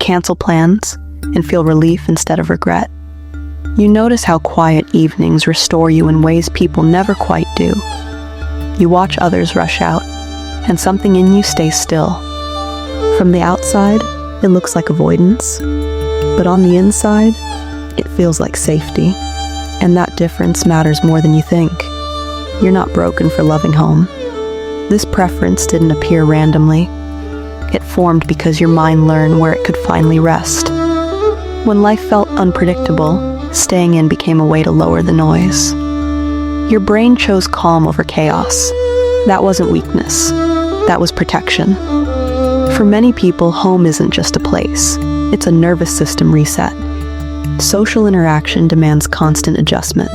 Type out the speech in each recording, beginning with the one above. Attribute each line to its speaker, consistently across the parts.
Speaker 1: cancel plans and feel relief instead of regret. You notice how quiet evenings restore you in ways people never quite do. You watch others rush out, and something in you stays still. From the outside, it looks like avoidance, but on the inside, it feels like safety. And that difference matters more than you think. You're not broken for loving home. This preference didn't appear randomly. It formed because your mind learned where it could finally rest. When life felt unpredictable, staying in became a way to lower the noise. Your brain chose calm over chaos. That wasn't weakness. That was protection. For many people, home isn't just a place. It's a nervous system reset. Social interaction demands constant adjustment.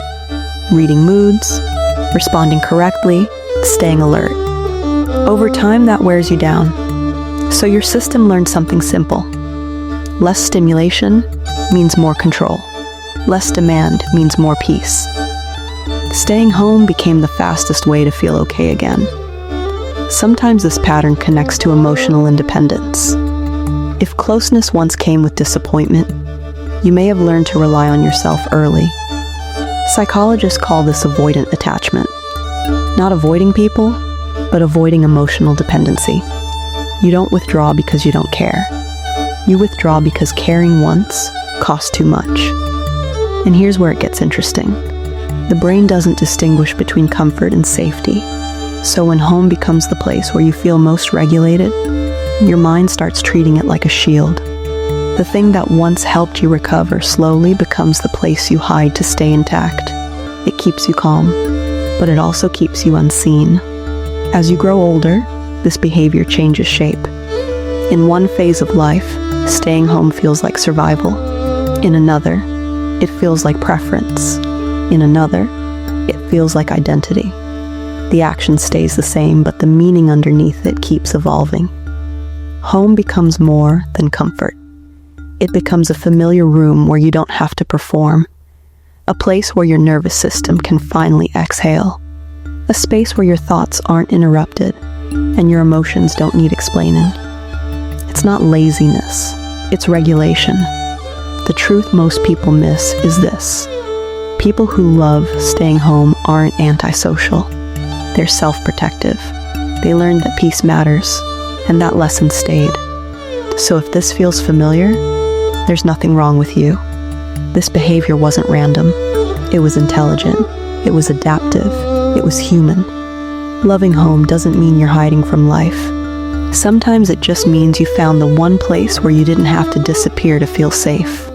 Speaker 1: Reading moods, responding correctly, staying alert. Over time, that wears you down. So your system learned something simple. Less stimulation means more control. Less demand means more peace. Staying home became the fastest way to feel okay again. Sometimes this pattern connects to emotional independence. If closeness once came with disappointment, you may have learned to rely on yourself early. Psychologists call this avoidant attachment. Not avoiding people, but avoiding emotional dependency. You don't withdraw because you don't care. You withdraw because caring once costs too much. And here's where it gets interesting. The brain doesn't distinguish between comfort and safety. So when home becomes the place where you feel most regulated, your mind starts treating it like a shield. The thing that once helped you recover slowly becomes the place you hide to stay intact. It keeps you calm, but it also keeps you unseen. As you grow older, this behavior changes shape. In one phase of life, staying home feels like survival. In another, it feels like preference. In another, it feels like identity. The action stays the same, but the meaning underneath it keeps evolving. Home becomes more than comfort. It becomes a familiar room where you don't have to perform. A place where your nervous system can finally exhale. A space where your thoughts aren't interrupted and your emotions don't need explaining. It's not laziness, it's regulation. The truth most people miss is this. People who love staying home aren't antisocial. They're self-protective. They learned that peace matters, and that lesson stayed. So if this feels familiar, there's nothing wrong with you. This behavior wasn't random. It was intelligent. It was adaptive. It was human. Loving home doesn't mean you're hiding from life. Sometimes it just means you found the one place where you didn't have to disappear to feel safe.